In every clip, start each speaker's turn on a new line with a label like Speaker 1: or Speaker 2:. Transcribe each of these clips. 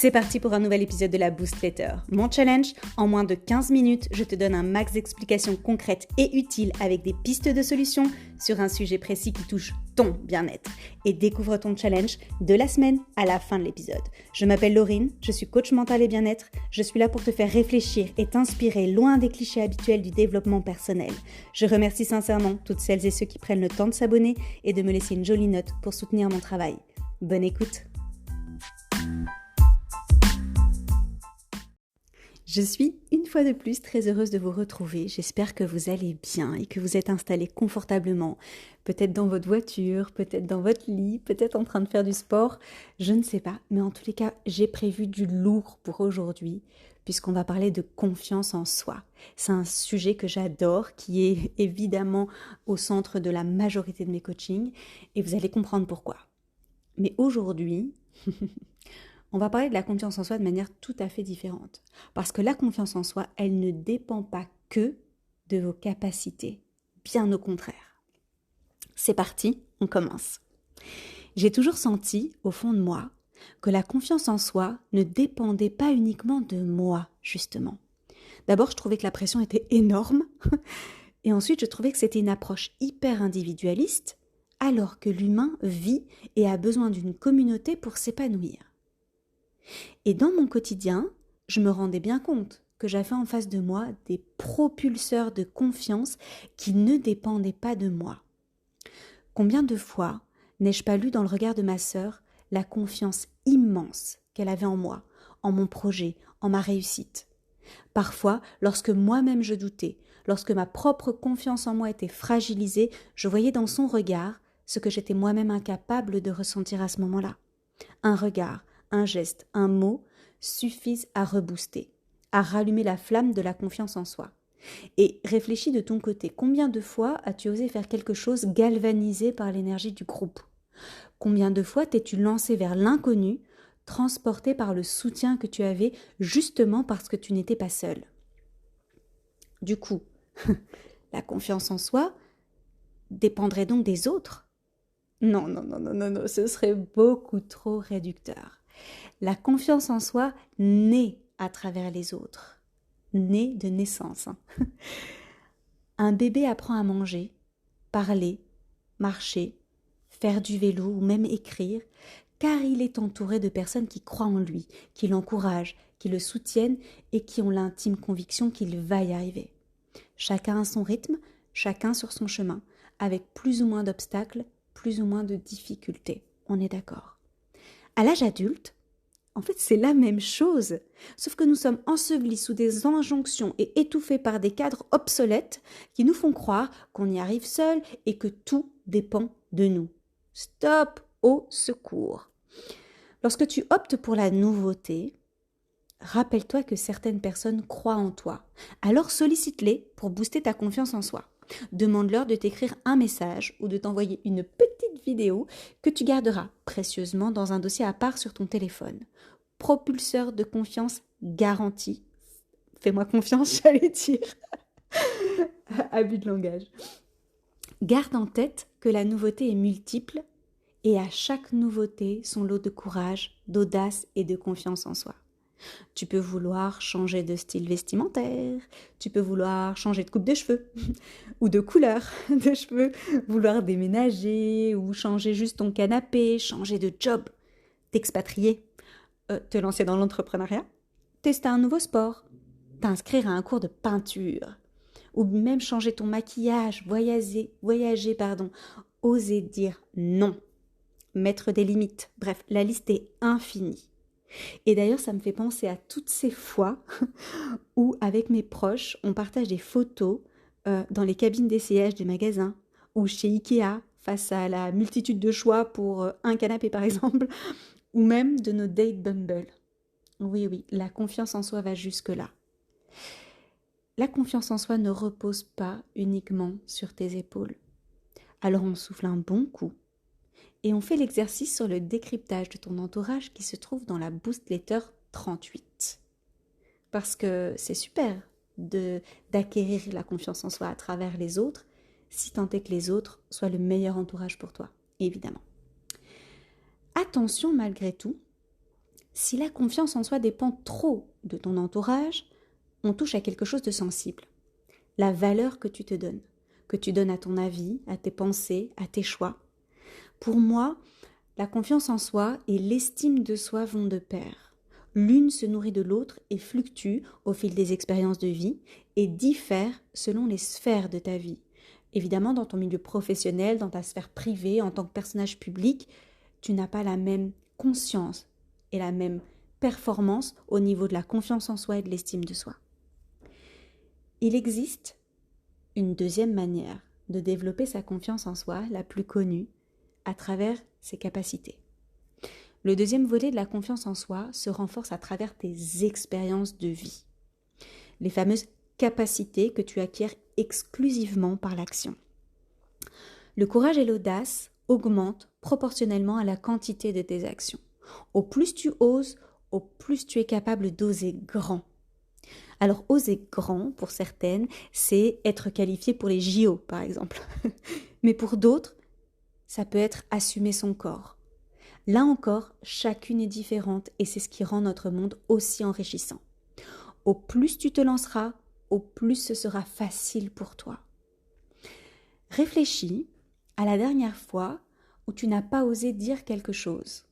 Speaker 1: C'est parti pour un nouvel épisode de la Boost Letter. Mon challenge, en moins de 15 minutes, je te donne un max d'explications concrètes et utiles avec des pistes de solutions sur un sujet précis qui touche ton bien-être. Et découvre ton challenge de la semaine à la fin de l'épisode. Je m'appelle Laurine, je suis coach mental et bien-être. Je suis là pour te faire réfléchir et t'inspirer loin des clichés habituels du développement personnel. Je remercie sincèrement toutes celles et ceux qui prennent le temps de s'abonner et de me laisser une jolie note pour soutenir mon travail. Bonne écoute! Je suis une fois de plus très heureuse de vous retrouver. J'espère que vous allez bien et que vous êtes installés confortablement, peut-être dans votre voiture, peut-être dans votre lit, peut-être en train de faire du sport, je ne sais pas. Mais en tous les cas, j'ai prévu du lourd pour aujourd'hui puisqu'on va parler de confiance en soi. C'est un sujet que j'adore, qui est évidemment au centre de la majorité de mes coachings et vous allez comprendre pourquoi. Mais aujourd'hui... On va parler de la confiance en soi de manière tout à fait différente. Parce que la confiance en soi, elle ne dépend pas que de vos capacités. Bien au contraire. C'est parti, on commence. J'ai toujours senti, au fond de moi, que la confiance en soi ne dépendait pas uniquement de moi, justement. D'abord, je trouvais que la pression était énorme. Et ensuite, je trouvais que c'était une approche hyper individualiste, alors que l'humain vit et a besoin d'une communauté pour s'épanouir. Et dans mon quotidien, je me rendais bien compte que j'avais en face de moi des propulseurs de confiance qui ne dépendaient pas de moi. Combien de fois n'ai-je pas lu dans le regard de ma sœur la confiance immense qu'elle avait en moi, en mon projet, en ma réussite. Parfois, lorsque moi-même je doutais, lorsque ma propre confiance en moi était fragilisée, je voyais dans son regard ce que j'étais moi-même incapable de ressentir à ce moment-là. Un regard, un geste, un mot suffisent à rebooster, à rallumer la flamme de la confiance en soi. Et réfléchis de ton côté, combien de fois as-tu osé faire quelque chose galvanisé par l'énergie du groupe? Combien de fois t'es-tu lancé vers l'inconnu, transporté par le soutien que tu avais justement parce que tu n'étais pas seul? Du coup, la confiance en soi dépendrait donc des autres? Non, ce serait beaucoup trop réducteur. La confiance en soi naît à travers les autres, naît de naissance. Un bébé apprend à manger, parler, marcher, faire du vélo ou même écrire, car il est entouré de personnes qui croient en lui, qui l'encouragent, qui le soutiennent et qui ont l'intime conviction qu'il va y arriver. Chacun à son rythme, chacun sur son chemin, avec plus ou moins d'obstacles, plus ou moins de difficultés. On est d'accord. À l'âge adulte, en fait, c'est la même chose, sauf que nous sommes ensevelis sous des injonctions et étouffés par des cadres obsolètes qui nous font croire qu'on y arrive seul et que tout dépend de nous. Stop, au secours. Lorsque tu optes pour la nouveauté, rappelle-toi que certaines personnes croient en toi. Alors sollicite-les pour booster ta confiance en soi. Demande-leur de t'écrire un message ou de t'envoyer une petite vidéo que tu garderas précieusement dans un dossier à part sur ton téléphone. Propulseur de confiance garanti. Fais-moi confiance, j'allais dire. Abus de langage. Garde en tête que la nouveauté est multiple et à chaque nouveauté son lot de courage, d'audace et de confiance en soi. Tu peux vouloir changer de style vestimentaire, tu peux vouloir changer de coupe de cheveux ou de couleur de cheveux, vouloir déménager ou changer juste ton canapé, changer de job, t'expatrier, te lancer dans l'entrepreneuriat, tester un nouveau sport, t'inscrire à un cours de peinture ou même changer ton maquillage, voyager, oser dire non, mettre des limites, bref, la liste est infinie. Et d'ailleurs, ça me fait penser à toutes ces fois où, avec mes proches, on partage des photos dans les cabines d'essayage des magasins ou chez Ikea, face à la multitude de choix pour un canapé par exemple, ou même de nos dates Bumble. Oui, la confiance en soi va jusque-là. La confiance en soi ne repose pas uniquement sur tes épaules. Alors on souffle un bon coup. Et on fait l'exercice sur le décryptage de ton entourage qui se trouve dans la Boost Letter 38. Parce que c'est super d'acquérir la confiance en soi à travers les autres, si tant est que les autres soient le meilleur entourage pour toi, évidemment. Attention malgré tout, Si la confiance en soi dépend trop de ton entourage, on touche à quelque chose de sensible. La valeur que tu donnes à ton avis, à tes pensées, à tes choix. Pour moi, la confiance en soi et l'estime de soi vont de pair. L'une se nourrit de l'autre et fluctue au fil des expériences de vie et diffère selon les sphères de ta vie. Évidemment, dans ton milieu professionnel, dans ta sphère privée, en tant que personnage public, tu n'as pas la même conscience et la même performance au niveau de la confiance en soi et de l'estime de soi. Il existe une deuxième manière de développer sa confiance en soi, la plus connue, à travers ses capacités. Le deuxième volet de la confiance en soi se renforce à travers tes expériences de vie. Les fameuses capacités que tu acquiers exclusivement par l'action. Le courage et l'audace augmentent proportionnellement à la quantité de tes actions. Au plus tu oses, au plus tu es capable d'oser grand. Alors oser grand, pour certaines, c'est être qualifié pour les JO, par exemple. Mais pour d'autres, ça peut être assumer son corps. Là encore, chacune est différente et c'est ce qui rend notre monde aussi enrichissant. Au plus tu te lanceras, au plus ce sera facile pour toi. Réfléchis à la dernière fois où tu n'as pas osé dire quelque chose.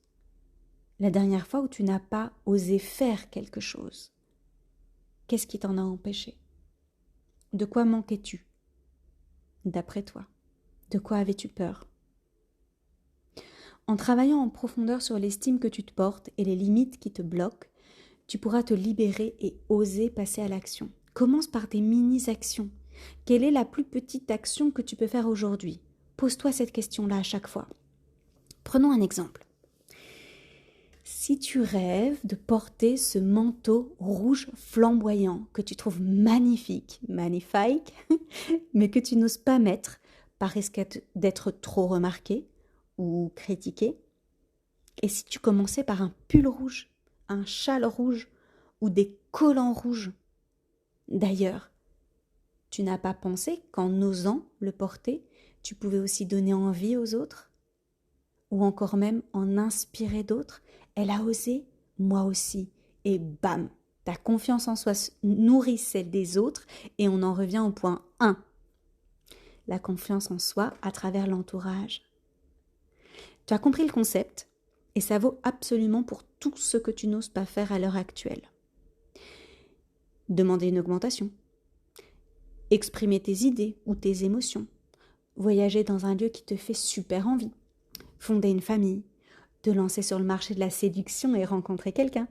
Speaker 1: La dernière fois où tu n'as pas osé faire quelque chose. Qu'est-ce qui t'en a empêché? De quoi manquais-tu? D'après toi, de quoi avais-tu peur? En travaillant en profondeur sur l'estime que tu te portes et les limites qui te bloquent, tu pourras te libérer et oser passer à l'action. Commence par des mini-actions. Quelle est la plus petite action que tu peux faire aujourd'hui? Pose-toi cette question-là à chaque fois. Prenons un exemple. Si tu rêves de porter ce manteau rouge flamboyant que tu trouves magnifique, mais que tu n'oses pas mettre par risque d'être trop remarqué ou critiqué, et si tu commençais par un pull rouge, un châle rouge ou des collants rouges? D'ailleurs, tu n'as pas pensé qu'en osant le porter, tu pouvais aussi donner envie aux autres? Ou encore même en inspirer d'autres? Elle a osé, moi aussi. Et bam, ta confiance en soi nourrit celle des autres et on en revient au point 1. La confiance en soi à travers l'entourage. Tu as compris le concept et ça vaut absolument pour tout ce que tu n'oses pas faire à l'heure actuelle. Demander une augmentation. Exprimer tes idées ou tes émotions. Voyager dans un lieu qui te fait super envie. Fonder une famille. Te lancer sur le marché de la séduction et rencontrer quelqu'un.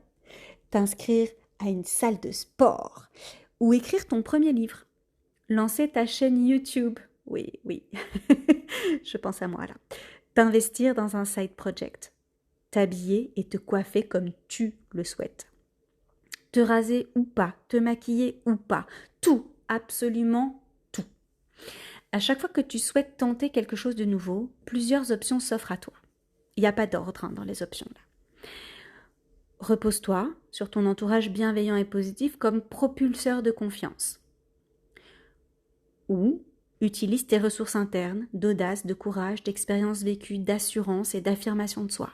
Speaker 1: T'inscrire à une salle de sport. Ou écrire ton premier livre. Lancer ta chaîne YouTube. Oui, je pense à moi là. T'investir dans un side project. T'habiller et te coiffer comme tu le souhaites. Te raser ou pas, te maquiller ou pas. Tout, absolument tout. À chaque fois que tu souhaites tenter quelque chose de nouveau, plusieurs options s'offrent à toi. Il n'y a pas d'ordre dans les options là. Repose-toi sur ton entourage bienveillant et positif comme propulseur de confiance. Ou utilise tes ressources internes, d'audace, de courage, d'expérience vécue, d'assurance et d'affirmation de soi.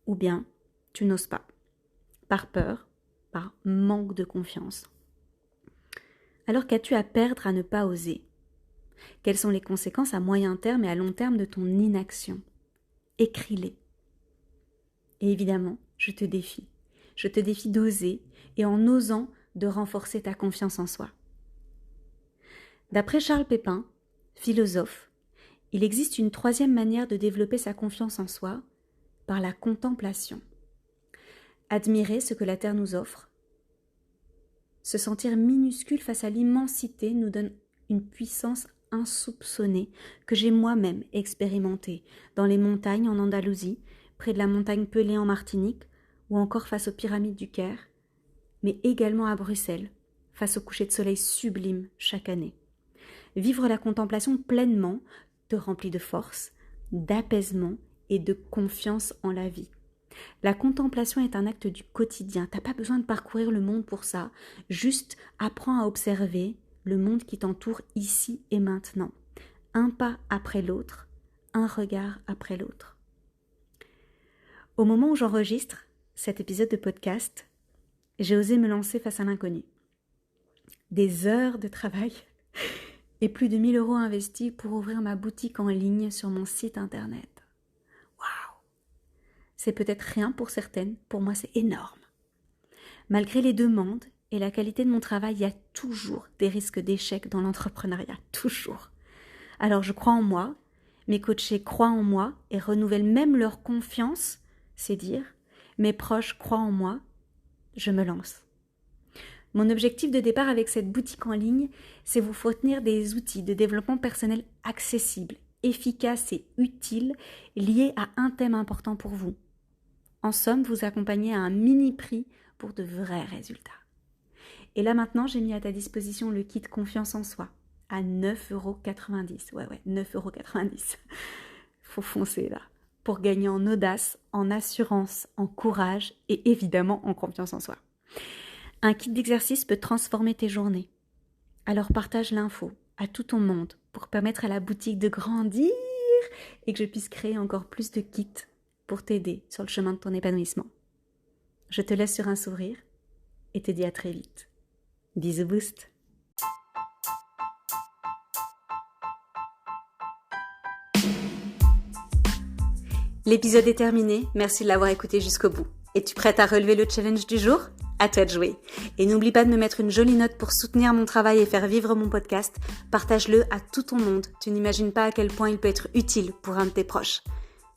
Speaker 1: Ou bien, tu n'oses pas, par peur, par manque de confiance. Alors qu'as-tu à perdre à ne pas oser? Quelles sont les conséquences à moyen terme et à long terme de ton inaction? Écris-les. Et évidemment, je te défie. Je te défie d'oser et en osant de renforcer ta confiance en soi. D'après Charles Pépin, philosophe, il existe une troisième manière de développer sa confiance en soi, par la contemplation. Admirer ce que la Terre nous offre. Se sentir minuscule face à l'immensité nous donne une puissance insoupçonnée que j'ai moi-même expérimentée dans les montagnes en Andalousie, près de la montagne Pelée en Martinique, ou encore face aux pyramides du Caire, mais également à Bruxelles, face au coucher de soleil sublime chaque année. Vivre la contemplation pleinement te remplit de force, d'apaisement et de confiance en la vie. La contemplation est un acte du quotidien. T'as pas besoin de parcourir le monde pour ça. Juste apprends à observer le monde qui t'entoure ici et maintenant. Un pas après l'autre, un regard après l'autre. Au moment où j'enregistre cet épisode de podcast, j'ai osé me lancer face à l'inconnu. Des heures de travail et plus de 1 000 € investis pour ouvrir ma boutique en ligne sur mon site internet. Waouh! C'est peut-être rien pour certaines, pour moi c'est énorme. Malgré les demandes et la qualité de mon travail, il y a toujours des risques d'échec dans l'entrepreneuriat, toujours. Alors je crois en moi, mes coachés croient en moi et renouvellent même leur confiance, c'est dire, mes proches croient en moi, je me lance. Mon objectif de départ avec cette boutique en ligne, c'est vous fournir des outils de développement personnel accessibles, efficaces et utiles liés à un thème important pour vous. En somme, vous accompagner à un mini prix pour de vrais résultats. Et là maintenant, j'ai mis à ta disposition le kit Confiance en soi à 9,90 €. Ouais, 9,90 €. Faut foncer là, pour gagner en audace, en assurance, en courage et évidemment en confiance en soi. Un kit d'exercice peut transformer tes journées. Alors partage l'info à tout ton monde pour permettre à la boutique de grandir et que je puisse créer encore plus de kits pour t'aider sur le chemin de ton épanouissement. Je te laisse sur un sourire et te dis à très vite. Bisous boost. L'épisode est terminé, merci de l'avoir écouté jusqu'au bout. Es-tu prête à relever le challenge du jour ? À toi de jouer. Et n'oublie pas de me mettre une jolie note pour soutenir mon travail et faire vivre mon podcast. Partage-le à tout ton monde. Tu n'imagines pas à quel point il peut être utile pour un de tes proches.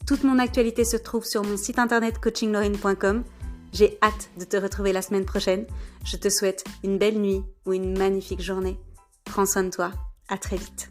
Speaker 1: Toute mon actualité se trouve sur mon site internet coachinglorine.com. J'ai hâte de te retrouver la semaine prochaine. Je te souhaite une belle nuit ou une magnifique journée. Prends soin de toi. À très vite.